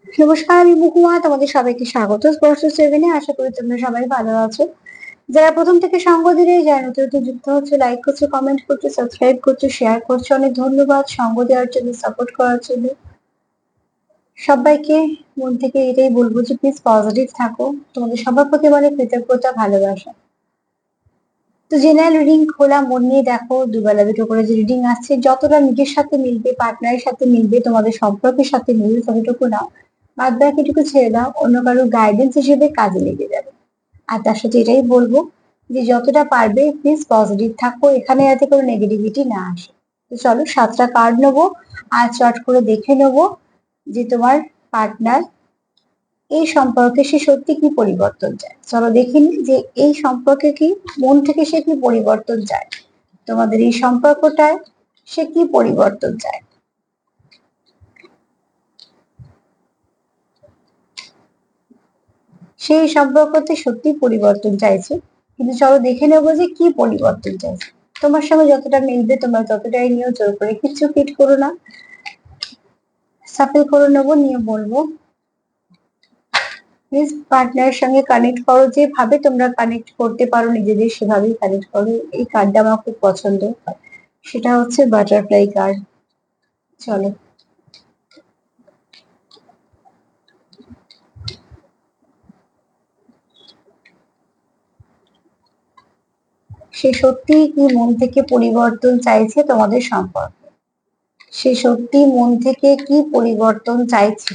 নমস্কার, আমি মহুয়া। তোমাদের সবাইকে স্বাগত স্পর্শ সেভেনে। আশা করি তোমরা সবাই ভালো আছো। যারা প্রথম থেকে সঙ্গ দিলে, যারা নতুন নতুন যুক্ত হচ্ছে, লাইক করছো, কমেন্ট করছো, সাবস্ক্রাইব করছো, শেয়ার করছো, অনেক ধন্যবাদ সঙ্গ দেওয়ার জন্য, সাপোর্ট করার জন্য। সবাইকে মন থেকে এটাই বলবো যে প্লিজ পজিটিভ থাকো। তোমাদের সবার প্রতি অনেক কৃতজ্ঞতা, ভালোবাসা। তো জেনারেল রিডিং খোলা মন নিয়ে দেখো, দুবেলা দুটো করে যে রিডিং আসছে, যতটা নিজের সাথে মিলবে, পার্টনারের সাথে মিলবে, তোমাদের সম্পর্কের সাথে মিলবে, ততটুকু নাও। বাদ বাকিটুকু ছেড়ে দাও, অন্য কারো গাইডেন্স হিসেবে কাজে লেগে যাবে। আর তার সাথে এটাই বলবো যে যতটা পারবে প্লিজ পজিটিভ থাকো, এখানে যাতে কোনো নেগেটিভিটি না আসে। তো চলো 7টা কার্ড নেবো আর চট করে দেখে নেবো যে তোমার পার্টনার এই সম্পর্কে সে সত্যি কি পরিবর্তন চায়। চলো দেখে নি যে এই সম্পর্কে কি মন থেকে সে কি পরিবর্তন চায়, তোমাদের এই সম্পর্কটায় সে কি পরিবর্তন চায়। সেই সম্পর্কতে সত্যি পরিবর্তন চাইছে, কিন্তু চলো দেখে নেবো যে কি পরিবর্তন চাইছে। তোমার সঙ্গে যতটা মিলবে তোমরা ততটাই নিয়েও, জোর করে কিচ্ছু ফিট করো না। সাফল করে নেবো, নিয়ে বলবো প্লিজ পার্টনারের সঙ্গে কানেক্ট করো, যেভাবে তোমরা কানেক্ট করতে পারো নিজেদের সেভাবেই কানেক্ট করো। এই কার্ডটা আমার খুব পছন্দ, সেটা হচ্ছে বাটারফ্লাই কার্ড। চলো সে সত্যি কি মন থেকে পরিবর্তন চাইছে তোমাদের সম্পর্কে, সে সত্যি মন থেকে কি পরিবর্তন চাইছে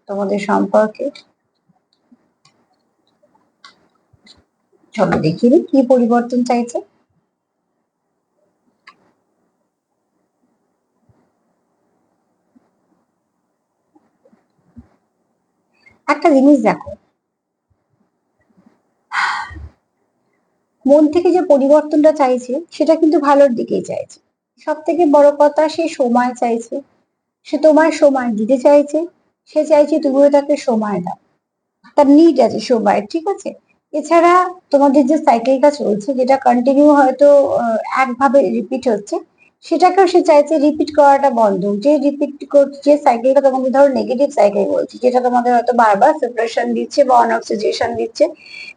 তোমাদের সম্পর্কে। চলো দেখিনি কি পরিবর্তন চাইছে। একটা জিনিস দেখো, মন থেকে যে পরিবর্তনটা চাইছে সেটা কিন্তু ভালোর দিকেই চাইছে। সব থেকে বড় কথা, সে সময় চাইছে, সে তোমার সময় দিতে চাইছে, সে চাইছে তুমিও তাকে সময় দাও। তার নিড আছে সময়, ঠিক আছে। এছাড়া তোমাদের যে সাইকেলটা চলছে, যেটা কন্টিনিউ হয়তো একভাবে রিপিট হচ্ছে, সেটাকেও সে চাইছে রিপিট করাটা বন্ধ। যে রিপিট করছে, যে সাইকেলটা তোমাদের ধরো নেগেটিভ সাইকেল বলছি, যেটা তোমাদের হয়তো বারবার সেপারেশন দিচ্ছে বা অন অক্সিজেশন দিচ্ছে,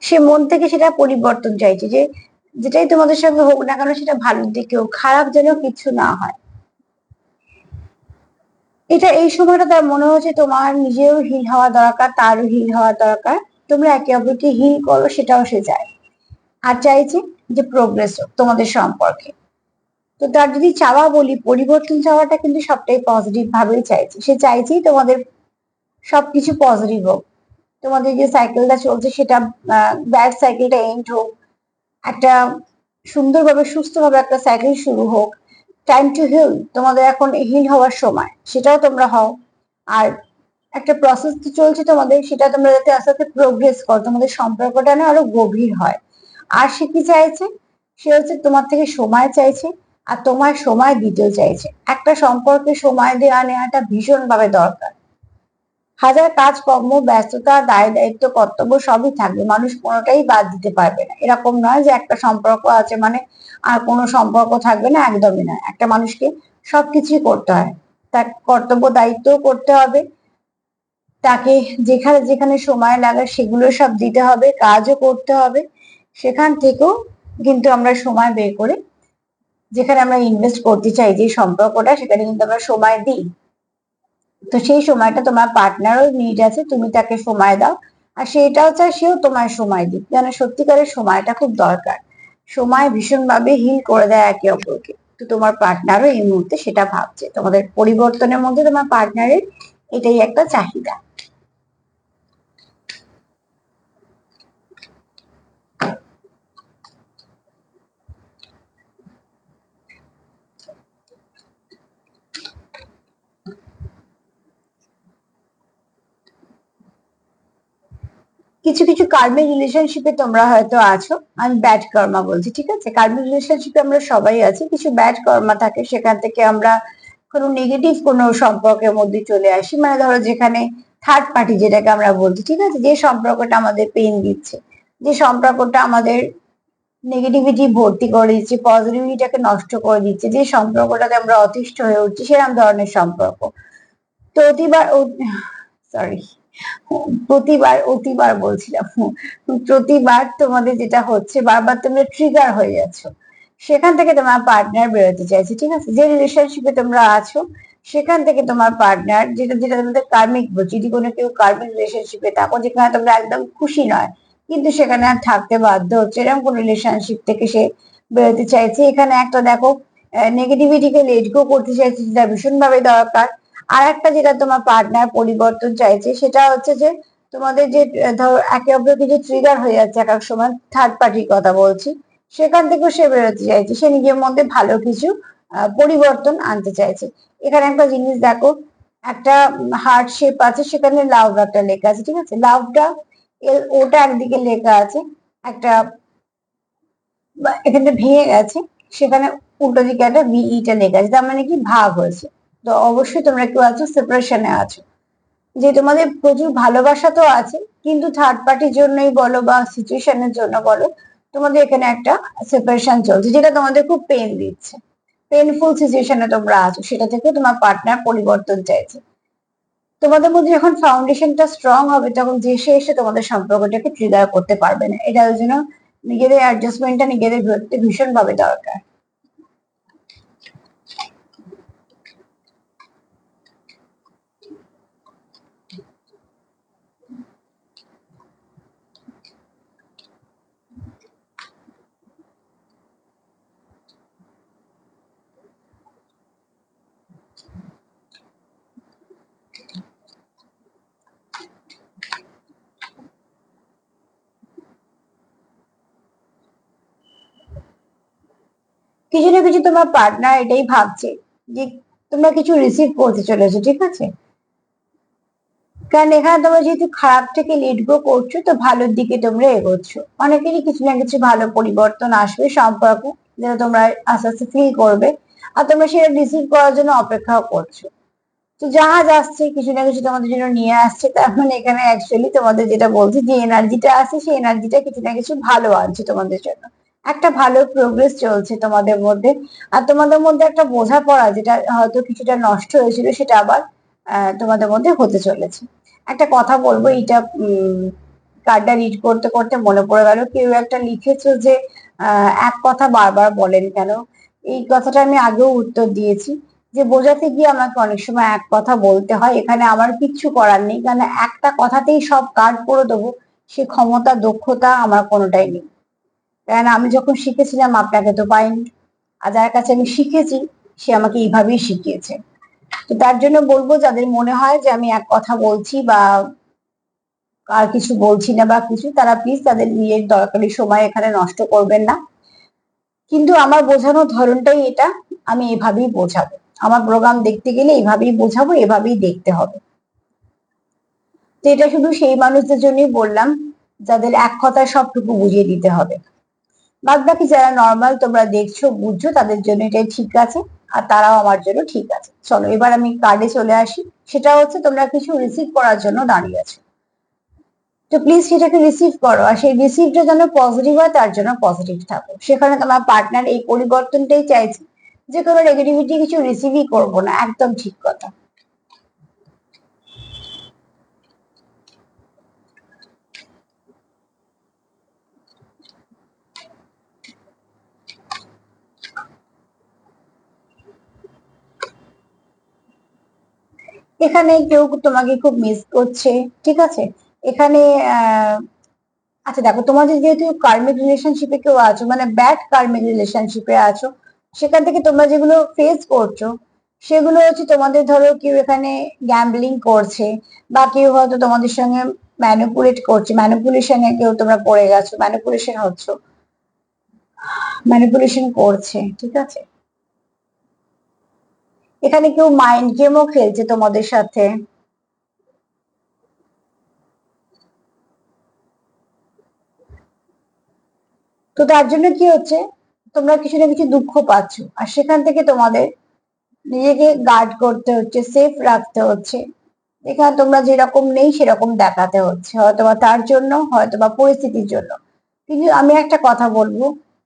সে মন থেকে সেটা পরিবর্তন চাইছে। যে যেটাই তোমাদের সঙ্গে হোক না কেন, সেটা ভালোর দিকে হোক, খারাপ যেন কিছু না হয়। এটা এই সময়টা তার মনে হচ্ছে তোমার নিজেও হিল হওয়া দরকার, তারও হিল হওয়া দরকার। তোমরা একে অপরকে হিল করো, সেটাও সে চায়। আর চাইছে যে প্রোগ্রেস হোক তোমাদের সম্পর্কে। তো তার যদি চাওয়া বলি, পরিবর্তন চাওয়াটা কিন্তু সবটাই পজিটিভ ভাবেই চাইছে। সে চাইছেই তোমাদের সবকিছু পজিটিভ হোক। তোমাদের যে সাইকেলটা চলছে সেটা, ব্যাড সাইকেলটা এন্ড হোক, একটা সুন্দরভাবে সুস্থভাবে একটা সাইকেল শুরু হোক। টাইম টু হিল, তোমাদের এখন হিল হওয়ার সময়, সেটাও তোমরা হও। আর একটা প্রসেস তো চলছে তোমাদের, সেটা তোমরা যাতে আস্তে আস্তে প্রোগ্রেস করো, তোমাদের সম্পর্কটা না আরো গভীর হয়। আর সে কি চাইছে, সে হচ্ছে তোমার থেকে সময় চাইছে, আর তোমার সময় দিতেও চাইছে। একটা সম্পর্কে সময় দেওয়া নেওয়াটা ভীষণ ভাবে দরকার। হাজার কাজকর্ম, ব্যস্ততা, দায় দায়িত্ব, কর্তব্য সবই থাকবে, মানুষ কোনোটাই বাদ দিতে পারবে না। এরকম নয় যে একটা সম্পর্ক আছে মানে আর কোনো সম্পর্ক থাকবে না, একদমই নয়। একটা মানুষকে সবকিছুই করতে হয়, তার কর্তব্য দায়িত্বও করতে হবে, তাকে যেখানে যেখানে সময় লাগে সেগুলো সব দিতে হবে, কাজও করতে হবে। সেখান থেকেও কিন্তু আমরা সময় বের করে, যেখানে আমরা ইনভেস্ট করতে চাই যে সম্পর্কটা, সেখানে কিন্তু আমরা সময় দিই। তো সেই সময়টা তোমার পার্টনারও নিড আছে, তুমি তাকে সময় দাও। আর সেটাও চায় সেও তোমার সময় দিক, যেন সত্যিকারের সময়টা খুব দরকার। সময় ভীষণভাবে হিল করে দেয় একে অপরকে। তো তোমার পার্টনারও এই মুহূর্তে সেটা ভাবছে, তোমাদের পরিবর্তনের মধ্যে তোমার পার্টনারের এটাই একটা চাহিদা। কিছু কিছু কার্মিক রিলেশনশিপে তোমরা হয়তো আছো, আমি ব্যাড কর্মা বলছি, ঠিক আছে। কার্মিক রিলেশনশিপে আমরা সবাই আছি, কিছু ব্যাড কর্মা থাকে, সেখান থেকে আমরা কোনো নেগেটিভ কোনো সম্পর্কের মধ্যে চলে আসি। মানে ধরো যেখানে থার্ড পার্টি যেটাকে আমরা বলছি, ঠিক আছে, যে সম্পর্কটা আমাদের পেন দিচ্ছে, যে সম্পর্কটা আমাদের নেগেটিভিটি ভর্তি করে দিচ্ছে, পজিটিভিটিটাকে নষ্ট করে দিচ্ছে, যে সম্পর্কটাতে আমরা অতিষ্ঠ হয়ে উঠছি, সেরকম ধরনের সম্পর্ক। তো অতিবার সরি, অতিবার বলছিলাম। প্রতিবার তোমাদের যেটা হচ্ছে, বারবার তোমরা ট্রিগার হয়ে যাচ্ছ, সেখান থেকে তোমার পার্টনার বেরোতে চাইছে, ঠিক আছে? যে রিলেশনশিপে তোমরা আছো সেখান থেকে তোমার পার্টনার, যেটা যেটা তোমাদের কার্মিক, যদি কোনো কেউ কার্মিক রিলেশনশিপে থাকো যেখানে তোমরা একদম খুশি নয়, কিন্তু সেখানে আর থাকতে বাধ্য হচ্ছে, এরকম কোন রিলেশনশিপ থেকে সে বেরোতে চাইছে। এখানে একটা দেখো নেগেটিভিটিকে লেট গো করতে চাইছে, যেটা ভীষণ ভাবে দরকার। আর একটা যেটা তোমার পার্টনার পরিবর্তন চাইছে, সেটা হচ্ছে যে তোমাদের যে ধরো একে অপরকে যে ট্রিগার হয়ে যাচ্ছে এক এক সময়, থার্ড পার্টির কথা বলছি, সেখান থেকেও সে বেরোতে চাইছে, সে নিজের মধ্যে ভালো কিছু পরিবর্তন আনতে চাইছে। এখানে একটা জিনিস দেখো, একটা হার্ট শেপ আছে, সেখানে লাভ একটা লেখা আছে, ঠিক আছে? লাভটা ওটা একদিকে লেখা আছে, একটা এখানে ভেঙে গেছে, সেখানে উল্টো দিকে একটা বিইটা লেখা আছে, তার মানে কি ভাগ হয়েছে। তো অবশ্যই তোমরা কেউ আছো সেপারেশনে আছো, যে তোমাদের প্রচুর ভালোবাসা তো আছে, কিন্তু থার্ড পার্টির জন্যই বলো বা সিচুয়েশনের জন্য বলো, তোমাদের এখানে একটা সেপারেশন চলছে, যেটা তোমাদের খুব পেন দিচ্ছে, পেনফুল সিচুয়েশনে তোমরা আছো, সেটা থেকে তোমার পার্টনার পরিবর্তন চাইছে। তোমাদের মধ্যে যখন ফাউন্ডেশনটা স্ট্রং হবে, তখন যে সে এসে তোমাদের সম্পর্কটাকে ট্রিগার করতে পারবে না। এটার জন্য নিজেদের অ্যাডজাস্টমেন্টটা নিজেদের ধরতে ভীষণ ভাবে দরকার। কিছু না কিছু তোমার পার্টনার এটাই ভাবছে যে তোমরা কিছু রিসিভ করতে চলেছো, ঠিক আছে? কারণ এখানে তোমরা যেহেতু খারাপ থেকে লিড গো করছো, তো ভালোর দিকে তোমরা এগোচ্ছ, অনেকেরই কিছু না কিছু ভালো পরিবর্তন আসবে সম্পর্কে, যেটা তোমরা আস্তে আস্তে ফিল করবে, আর তোমরা সেটা রিসিভ করার জন্য অপেক্ষাও করছো। তো জাহাজ আসছে, কিছু না কিছু তোমাদের জন্য নিয়ে আসছে, তার মানে এখানে অ্যাকচুয়ালি তোমাদের যেটা বলছি, যে এনার্জিটা আছে সেই এনার্জিটা কিছু না কিছু ভালো আনছে তোমাদের জন্য, একটা ভালো প্রোগ্রেস চলছে তোমাদের মধ্যে। আর তোমাদের মধ্যে একটা বোঝাপড়া, যেটা হয়তো কিছুটা নষ্ট হয়েছিল, সেটা আবার তোমাদের মধ্যে হতে চলেছে। একটা কথা বলবো, এটা কার্ডটা রিড করতে করতে মনে পড়ে গেল, কেউ একটা লিখেছো যে এক কথা বারবার বলেন কেন। এই কথাটা আমি আগেও উত্তর দিয়েছি, যে বোঝাতে গিয়ে আমাকে অনেক সময় এক কথা বলতে হয়, এখানে আমার কিচ্ছু করার নেই, কারণ একটা কথাতেই সব কাজ করে দেবো সে ক্ষমতা দক্ষতা আমার কোনোটাই নেই। কারণ আমি যখন শিখেছিলাম আপনাকে তো পাইনি, আর যার কাছে আমি শিখেছি সে আমাকে এইভাবেই শিখিয়েছে। তো তার জন্য বলবো, যাদের মনে হয় যে আমি এক কথা বলছি বা আর কিছু বলছি না বা কিছু, তারা প্লিজ তাদের নিজের দরকারি সময় এখানে নষ্ট করবেন না। কিন্তু আমার বোঝানোর ধরনটাই এটা, আমি এভাবেই বোঝাবো, আমার প্রোগ্রাম দেখতে গেলে এইভাবেই বোঝাবো, এভাবেই দেখতে হবে। তো এটা শুধু সেই মানুষদের জন্যই বললাম যাদের এক কথায় সবটুকু বুঝিয়ে দিতে হবে। বাদ বাকি যারা নর্মাল তোমরা দেখছো বুঝছো, তাদের জন্য এটাই ঠিক আছে, আর তারাও আমার জন্য ঠিক আছে। চলো এবার আমি কার্ডে চলে আসি, সেটা হচ্ছে তোমরা কিছু রিসিভ করার জন্য দাঁড়িয়ে আছো, তো প্লিজ সেটাকে রিসিভ করো, আর সেই রিসিভটা যেন পজিটিভ হয়, তার জন্য পজিটিভ থাকো। সেখানে তোমার পার্টনার এই পরিবর্তনটাই চাইছে, যে কোনো নেগেটিভিটি কিছু রিসিভই করবো না, একদম ঠিক কথা। এখানে কেউ তোমাকে খুব মিস করছে, ঠিক আছে? এখানে আহ আচ্ছা দেখো, তোমাদের যেহেতু কার্মিক রিলেশনশিপে কেউ আছো, মানে ব্যাড কার্মিক রিলেশনশিপে আছো, সেখান থেকে তোমরা যেগুলো ফেস করছো, সেগুলো হচ্ছে তোমাদের ধরো কেউ এখানে গ্যাম্বলিং করছে, বা কেউ হয়তো তোমাদের সঙ্গে ম্যানিপুলেট করছে, ম্যানিপুলেশনে কেউ তোমরা পড়ে গেছো, ম্যানিপুলেশন হচ্ছে, ম্যানিপুলেশন করছে, ঠিক আছে? এখানে কেউ মাইন্ড গেমও খেলছে তোমাদের সাথে। তো তার জন্য কি হচ্ছে, তোমরা কিছু না কিছু দুঃখ পাচ্ছ, আর সেখান থেকে তোমাদের নিজেকে গার্ড করতে হচ্ছে, সেফ রাখতে হচ্ছে। এখানে তোমরা যেরকম নেই সেরকম দেখাতে হচ্ছে, হয়তোবা তার জন্য, হয়তোবা পরিস্থিতির জন্য। কিন্তু আমি একটা কথা বলবো,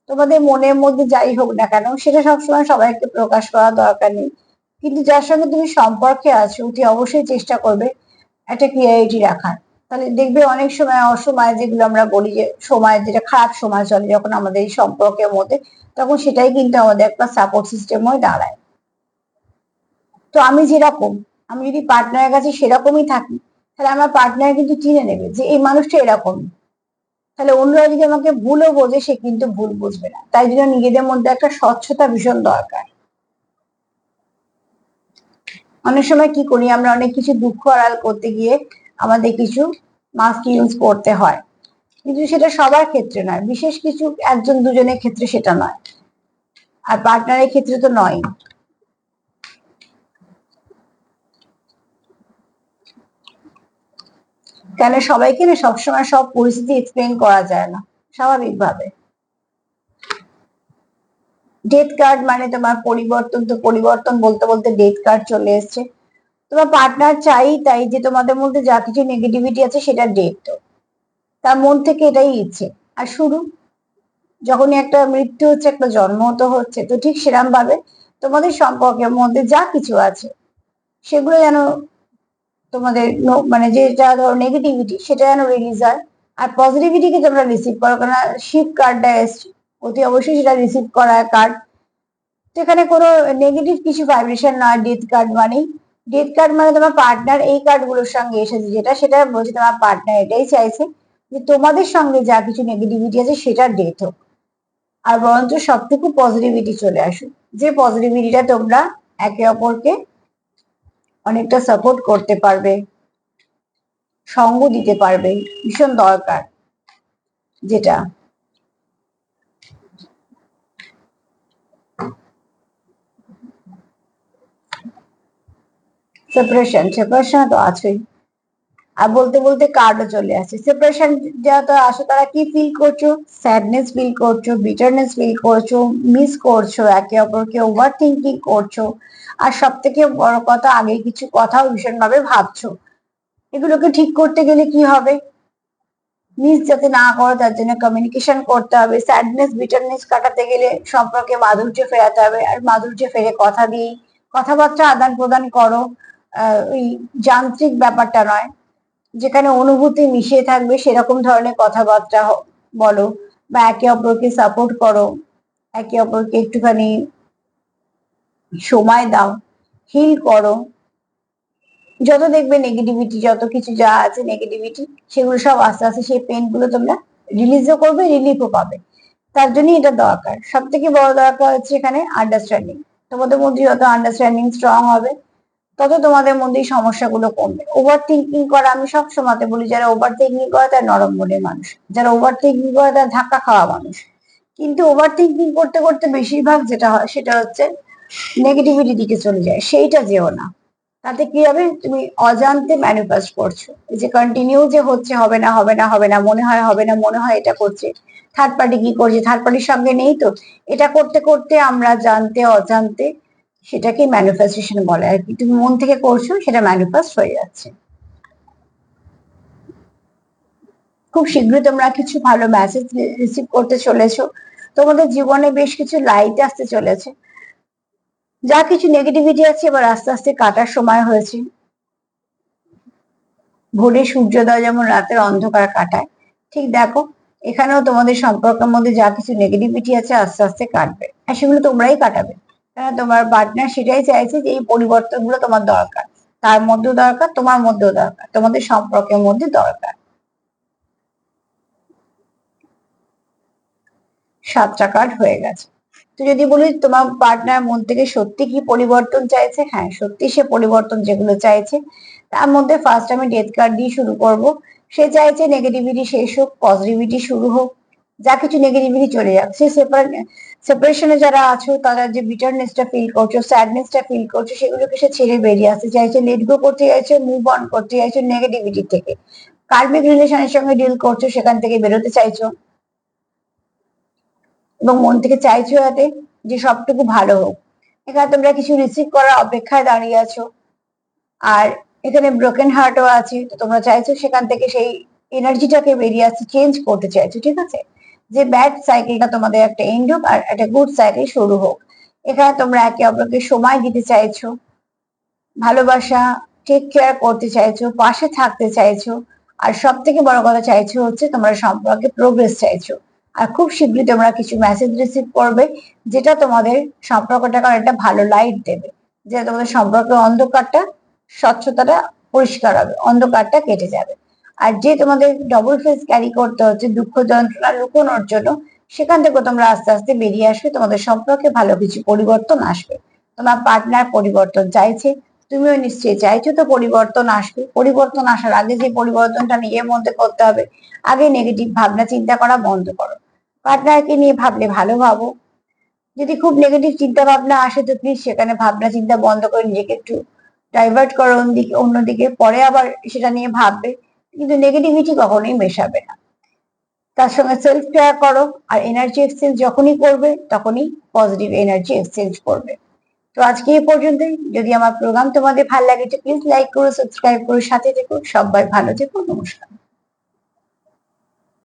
তোমাদের মনের মধ্যে যাই হোক না কেন, সেটা সবসময় সবাইকে প্রকাশ করা দরকার নেই। কিন্তু যার সঙ্গে তুমি সম্পর্কে আছো, অতি অবশ্যই চেষ্টা করবে একটা ক্লিয়ারিটি রাখার। তাহলে দেখবে অনেক সময় অসময় যেগুলো আমরা বলি যে সময়, যেটা খারাপ সময় চলে যখন আমাদের এই সম্পর্কের মধ্যে, তখন সেটাই কিন্তু আমাদের একটা সাপোর্ট সিস্টেম হয়ে দাঁড়ায়। তো আমি যেরকম, আমি যদি পার্টনারের কাছে সেরকমই থাকি, তাহলে আমার পার্টনার কিন্তু চিনে নেবে যে এই মানুষটা এরকমই। তাহলে অন্যরা যদি আমাকে ভুলও বোঝে, সে কিন্তু ভুল বুঝবে না। তাই জন্য নিজেদের মধ্যে একটা স্বচ্ছতা ভীষণ দরকার। অনেক সময় কি করি আমরা, অনেক কিছু দুঃখ আড়াল করতে গিয়ে আমাদের কিছু মাস্ক ইউজ করতে হয়, কিন্তু সেটা সবার ক্ষেত্রে নয়, বিশেষ কিছু একজন দুজনের ক্ষেত্রে সেটা নয়, আর পার্টনারের ক্ষেত্রে তো নয়। কেন সবাইকে না সবসময় সব পরিস্থিতি এক্সপ্লেন করা যায় না স্বাভাবিকভাবে। ডেথ কার্ড মানে তোমার পরিবর্তন, তো পরিবর্তন বলতে বলতে ডেথ কার্ড চলে এসছে। তোমার পার্টনার চাই তাই যে তোমাদের মধ্যে যা কিছু নেগেটিভিটি আছে সেটা ডেট, তো তার মন থেকে এটাই ইচ্ছে। আর শুরু, যখনই একটা মৃত্যু হচ্ছে একটা জন্ম তো হচ্ছে, তো ঠিক সেরকম ভাবে তোমাদের সম্পর্কের মধ্যে যা কিছু আছে সেগুলো যেন তোমাদের মানে যেটা ধরো নেগেটিভিটি সেটা যেন রিলিজ হয়, আর পজিটিভিটিকে তোমরা রিসিভ করো। কারণ শিপ কার্ডটা এসছে, অতি অবশ্যই সেটা রিসিভ করা কার্ড। তো এখানে কোনো নেগেটিভ কিছু ভাইব্রেশন নয় ডেথ কার্ড মানেই। ডেথ কার্ড মানে তোমার পার্টনার এই কার্ডগুলোর সঙ্গে এসেছে, যেটা সেটা বলছে তোমার পার্টনার এটাই চাইছে যে তোমাদের সঙ্গে যা কিছু নেগেটিভিটি আছে সেটা ডেথ হোক, আর বরঞ্চ সবটুকু পজিটিভিটি চলে আসুক। যে পজিটিভিটিটা তোমরা একে অপরকে অনেকটা সাপোর্ট করতে পারবে, সঙ্গ দিতে পারবে, ভীষণ দরকার যেটা। সেপারেশন তো আছেই, আর বলতে বলতে কার্ডও চলে আসে। সেপারেশন যারা আসে তারা কি ফিল করছো? স্যাডনেস ফিল করছো, বিটারনেস ফিল করছো, মিস করছো একে অপরকে, ওভার থিঙ্কিং করছো, আর সব থেকে বড় কথা আগে কিছু কথাও ভীষণ ভাবে ভাবছো। এগুলোকে ঠিক করতে গেলে কি হবে? মিস যাতে না করো তার জন্য কমিউনিকেশন করতে হবে। স্যাডনেস বিটারনেস কাটাতে গেলে সম্পর্কে মাধুর্য ফেরাতে হবে, আর মাধুর্য ফেরে কথা দিয়ে কথাবার্তা আদান প্রদান করো। ওই যান্ত্রিক ব্যাপারটা নয়, যেখানে অনুভূতি মিশিয়ে থাকবে সেরকম ধরনের কথাবার্তা বলো, বা একে অপরকে সাপোর্ট করো, একে অপরকে একটুখানি সময় দাও, হিল করো। যত দেখবে নেগেটিভিটি, যত কিছু যা আছে নেগেটিভিটি, সেগুলো সব আস্তে আস্তে সেই পেন গুলো তোমরা রিলিজও করবে, রিলিফও পাবে। তার জন্যই এটা দরকার। সব থেকে বড় দরকার হচ্ছে এখানে আন্ডারস্ট্যান্ডিং। তোমাদের মধ্যে যত আন্ডারস্ট্যান্ডিং স্ট্রং হবে, তত তোমাদের মধ্যে এই সমস্যাগুলো কমবে। ওভার থিঙ্কিং করা, আমি সব সময় বলি, যারা ওভার থিঙ্কিং করে তার নরম মনের মানুষ, যারা ওভার থিঙ্কিং করে তার ধাক্কা খাওয়া মানুষ। কিন্তু ওভার থিঙ্কিং করতে করতে বেশিরভাগ যেটা হয় সেটা হচ্ছে নেগেটিভিটি দিকে চলে যায়, সেইটা যেও না। তাতে কি হবে? তুমি অজান্তে ম্যানিফেস্ট করছো। এই যে কন্টিনিউ যে হচ্ছে, হবে না হবে না হবে না, মনে হয় হবে না, মনে হয় এটা করছে, থার্ড পার্টি কি করছে, থার্ড পার্টির সঙ্গে নেই তো, এটা করতে করতে আমরা জানতে অজান্তে সেটাকে ম্যানিফেস্টেশন বলে আর কি। তুমি মন থেকে করছো, সেটা ম্যানিফেস্ট হয়ে যাচ্ছে। খুব শীঘ্রই তোমরা কিছু ভালো মেসেজ রিসিভ করতে চলেছো। তোমাদের জীবনে বেশ কিছু লাইট আসতে চলেছে। যা কিছু নেগেটিভিটি আছে এবার আস্তে আস্তে কাটার সময় হয়েছে। ভোরে সূর্যোদয় যেমন রাতের অন্ধকার কাটায়, ঠিক দেখো এখানেও তোমাদের সম্পর্কের মধ্যে যা কিছু নেগেটিভিটি আছে আস্তে আস্তে কাটবে, আর সেগুলো তোমরাই কাটাবে। কারণ তোমার পার্টনার সেটাই চাইছে যে এই পরিবর্তনগুলো তোমার দরকার, তার মধ্যেও দরকার, তোমার মধ্যেও দরকার, তোমাদের সম্পর্কের মধ্যে দরকার। 7টা কার্ড হয়ে গেছে। তো যদি বলি তোমার পার্টনার মন থেকে সত্যি কি পরিবর্তন চাইছে, হ্যাঁ সত্যি সে পরিবর্তন যেগুলো চাইছে, তার মধ্যে ফার্স্ট আমি ডেথ কার্ড দিয়ে শুরু করব। সে চাইছে নেগেটিভিটি শেষ হোক, পজিটিভিটি শুরু হোক, যা কিছু নেগেটিভিটি চলে যাক। সে সেপারেশনে যারা আছো, তারা যে বিটারনেসটা ফিল করছো, স্যাডনেসটা ফিল করছো, সেগুলোকে সে ছেড়ে বেরিয়ে আসতে চাইছে, লেট গো করতে চাইছে, মুভ অন করতে চাইছো নেগেটিভিটি থেকে। কার্মিক রিলেশনের সঙ্গে ডিল করছো, সেখান থেকে বেরোতে চাইছো, এবং মন থেকে চাইছো যাতে যে সবটুকু ভালো হোক। এখানে তোমরা কিছু রিসিভ করার অপেক্ষায় দাঁড়িয়ে আছো, আর এখানে ব্রোকেন হার্টও আছে। তো তোমরা চাইছো সেখান থেকে সেই এনার্জিটাকে বেরিয়ে আসতে, চেঞ্জ করতে চাইছো, ঠিক আছে? যে ব্যাড সাইকেলটা তোমাদের একটা এন্ড হোক, আর একটা গুড সাইকেল শুরু হোক। এখানে তোমরা একে অপরকে সময় দিতে চাইছো, ভালোবাসা, টেক কেয়ার করতে চাইছো, পাশে থাকতে চাইছো, আর সব থেকে বড় কথা চাইছো হচ্ছে তোমরা সম্পর্কে প্রোগ্রেস চাইছো। আর খুব শীঘ্রই তোমরা কিছু মেসেজ রিসিভ করবে যেটা তোমাদের সম্পর্কটাকে একটা ভালো লাইট দেবে, যেটা তোমাদের সম্পর্কের অন্ধকারটা, স্বচ্ছতাটা পরিষ্কার হবে, অন্ধকারটা কেটে যাবে। আর যে তোমাদের ডবল ফেস ক্যারি করতে হচ্ছে দুঃখ যন্ত্রণা লুকোনোর জন্য, সেখান থেকে তোমরা আস্তে আস্তে বেরিয়ে আসবে, তোমাদের সম্পর্কে ভালো কিছু পরিবর্তন আসবে। তোমার পার্টনার পরিবর্তন চাইছে, তুমিও নিশ্চয়ই চাইছো, তো পরিবর্তন আসবে। পরিবর্তন আসার আগে যে পরিবর্তনটা নিজের মধ্যে করতে হবে, আগে নেগেটিভ ভাবনা চিন্তা করা বন্ধ করো। পার্টনারকে নিয়ে ভাবলে ভালো ভাবো, যদি খুব নেগেটিভ চিন্তা ভাবনা আসে তো প্লিজ সেখানে ভাবনা চিন্তা বন্ধ করে নিজেকে একটু ডাইভার্ট করো অন্যদিকে, পরে আবার সেটা নিয়ে ভাববে, কিন্তু নেগেটিভিটি কখনোই মেশাবে না। তার সঙ্গে সেলফ কেয়ার করো, আর এনার্জি এক্সচেঞ্জ যখনই করবে তখনই পজিটিভ এনার্জি এক্সচেঞ্জ করবে। তো আজকে এই পর্যন্তই। যদি আমার প্রোগ্রাম তোমাদের ভালো লাগে তো প্লিজ লাইক করো, সাবস্ক্রাইব করো, সাথে থেকো। সবাই ভালো থেকো, নমস্কার।